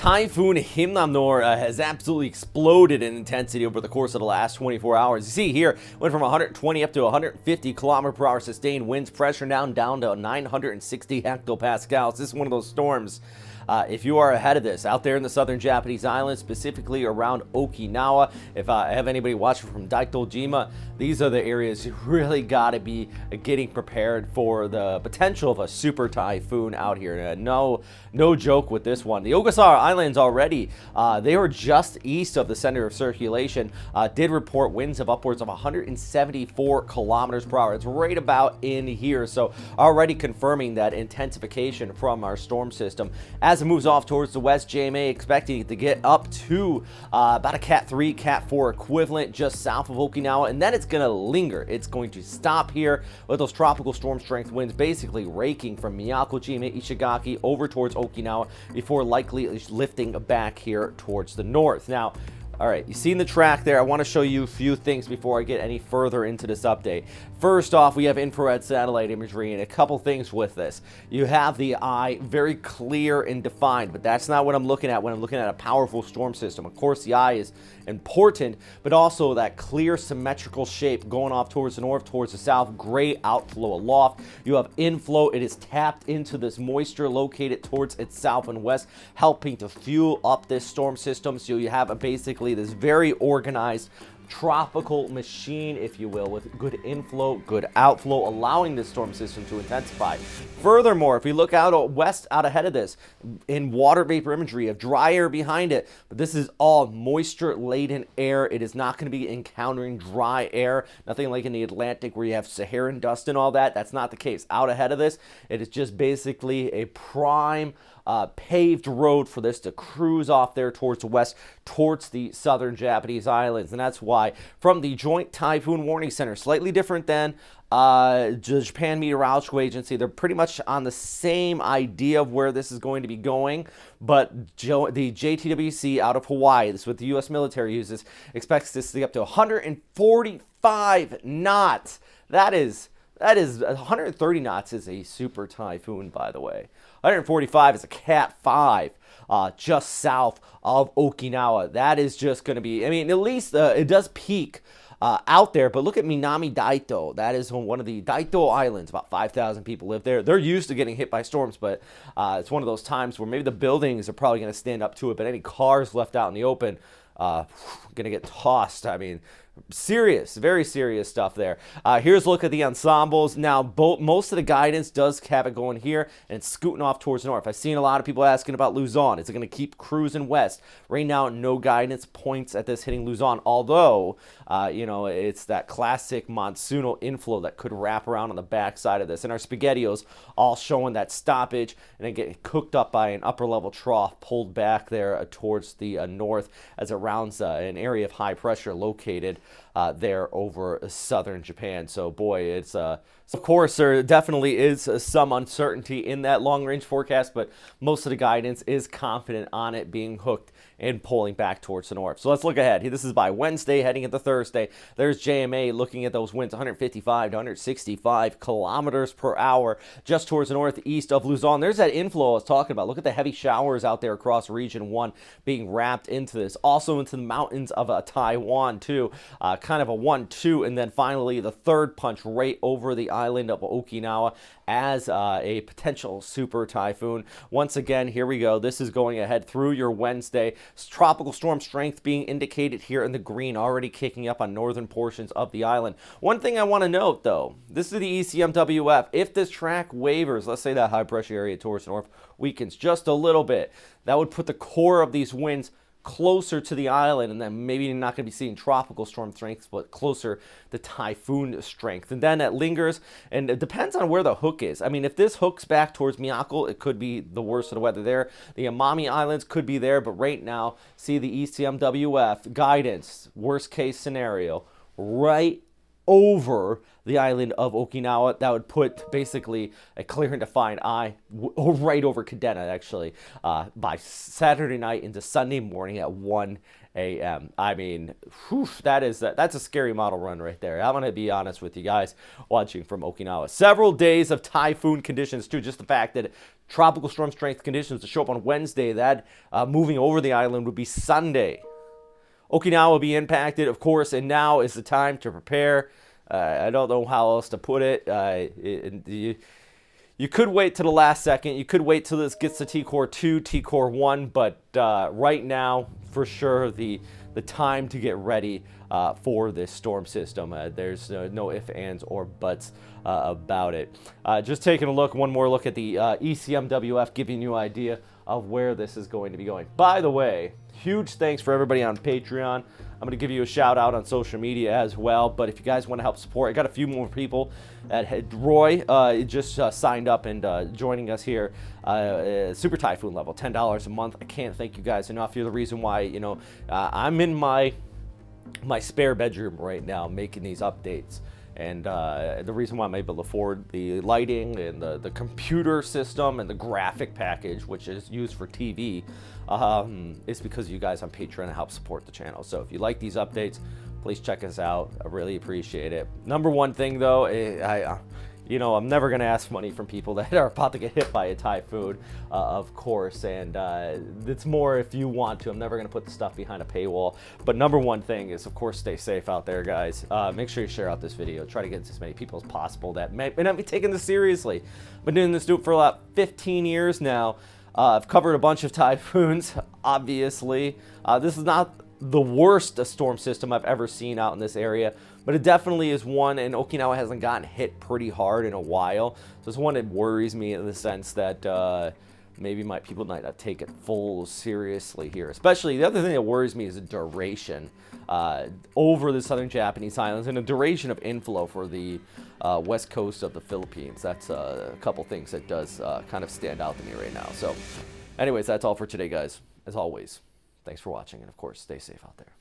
Typhoon Hinnamnor has absolutely exploded in intensity over the course of the last 24 hours. You see here, went from 120 up to 150 kilometer per hour sustained winds, pressure down to 960 hectopascals. This is one of those storms. If you are ahead of this, out there in the southern Japanese islands, specifically around Okinawa, if I have anybody watching from Daitojima, these are the areas you really got to be getting prepared for the potential of a super typhoon out here. No joke with this one. The Okinawa Islands already, they were just east of the center of circulation, did report winds of upwards of 174 kilometers per hour. It's right about in here, so already confirming that intensification from our storm system. As it moves off towards the west, JMA expecting it to get up to about a Cat 3, Cat 4 equivalent just south of Okinawa, and then it's going to linger. It's going to stop here with those tropical storm strength winds basically raking from Miyako-jima, Ishigaki over towards Okinawa before likely lifting back here towards the north. Now, all right, you've seen the track there. I want to show you a few things before I get any further into this update. First off, we have infrared satellite imagery and a couple things with this. You have the eye very clear and defined, but that's not what I'm looking at when I'm looking at a powerful storm system. Of course, the eye is important, but also that clear symmetrical shape going off towards the north, towards the south, gray outflow aloft. You have inflow. It is tapped into this moisture located towards its south and west, helping to fuel up this storm system. So you have basically this very organized tropical machine, if you will, with good inflow, good outflow, allowing this storm system to intensify. Furthermore, if we look out west, out ahead of this, in water vapor imagery of dry air behind it, but this is all moisture-laden air. It is not going to be encountering dry air, nothing like in the Atlantic where you have Saharan dust and all that. That's not the case. Out ahead of this, it is just basically a prime paved road for this to cruise off there towards the west, towards the southern Japanese islands. And that's why, from the Joint Typhoon Warning Center, slightly different than the Japan Meteorological Agency, they're pretty much on the same idea of where this is going to be going, but the JTWC out of Hawaii, this is what the U.S. military uses, expects this to be up to 145 knots. That is 130 knots is a super typhoon, by the way. 145 is a Cat 5 just south of Okinawa. That is just going to be, I mean, at least it does peak out there, but look at Minami Daito. That is one of the Daito Islands. About 5,000 people live there. They're used to getting hit by storms, but it's one of those times where maybe the buildings are probably going to stand up to it, but any cars left out in the open going to get tossed. I mean, serious, very serious stuff there. Here's a look at the ensembles. Now, most of the guidance does have it going here, and it's scooting off towards the north. I've seen a lot of people asking about Luzon. Is it going to keep cruising west? Right now, no guidance points at this hitting Luzon, although, you know, it's that classic monsoonal inflow that could wrap around on the backside of this. And our SpaghettiOs all showing that stoppage, and then get cooked up by an upper-level trough pulled back there towards the north as it rounds an area of high pressure located there over southern Japan. So boy, it's of course there definitely is some uncertainty in that long-range forecast, but most of the guidance is confident on it being hooked and pulling back towards the north. So let's look ahead. This is by Wednesday, heading into Thursday. There's JMA looking at those winds 155 to 165 kilometers per hour just towards the northeast of Luzon. There's that inflow I was talking about. Look at the heavy showers out there across Region 1 being wrapped into this. Also into the mountains of Taiwan too. Kind of a 1-2, and then finally the third punch right over the island of Okinawa as a potential super typhoon. Once again, here we go. This is going ahead through your Wednesday. Tropical storm strength being indicated here in the green, already kicking up on northern portions of the island. One thing I want to note, though, this is the ECMWF. If this track wavers, let's say that high pressure area towards the north weakens just a little bit, that would put the core of these winds closer to the island, and then maybe you're not going to be seeing tropical storm strength, but closer to typhoon strength. And then it lingers, and it depends on where the hook is. I mean, if this hooks back towards Miyako, it could be the worst of the weather there. The Amami Islands could be there, but right now, see the ECMWF guidance, worst case scenario, right over the island of Okinawa. That would put basically a clear and defined eye right over Kadena, actually, by Saturday night into Sunday morning at 1 a.m. I mean, whew, that's a scary model run right there. I'm going to be honest with you guys watching from Okinawa. Several days of typhoon conditions, too. Just the fact that tropical storm strength conditions to show up on Wednesday. That moving over the island would be Sunday. Okinawa will be impacted, of course, and now is the time to prepare. I don't know how else to put it. You could wait to the last second. You could wait till this gets to T-Core 2, T-Core 1, but right now, for sure, the time to get ready for this storm system. There's no ifs, ands, or buts about it. Just taking a look, one more look at the ECMWF, giving you an idea of where this is going to be going. By the way, huge thanks for everybody on Patreon. I'm going to give you a shout out on social media as well. But if you guys want to help support, I got a few more people. Roy just signed up and joining us here. Super Typhoon level, $10 a month. I can't thank you guys enough. You're the reason why, I'm in my spare bedroom right now making these updates. And the reason why I'm able to afford the lighting and the computer system and the graphic package, which is used for TV, is because you guys on Patreon help support the channel. So if you like these updates, please check us out. I really appreciate it. Number one thing, though, I'm never going to ask money from people that are about to get hit by a typhoon, of course, and it's more if you want to. I'm never going to put the stuff behind a paywall. But number one thing is, of course, stay safe out there, guys. Make sure you share out this video. Try to get to as many people as possible that may not be taking this seriously. Been doing this for about 15 years now. I've covered a bunch of typhoons, obviously. This is not the worst storm system I've ever seen out in this area, but it definitely is one, and Okinawa hasn't gotten hit pretty hard in a while. So it's one that worries me in the sense that maybe people might not take it full seriously here. Especially, the other thing that worries me is the duration over the southern Japanese islands and the duration of inflow for the west coast of the Philippines. That's a couple things that does kind of stand out to me right now. So anyways, that's all for today, guys. As always, thanks for watching, and of course, stay safe out there.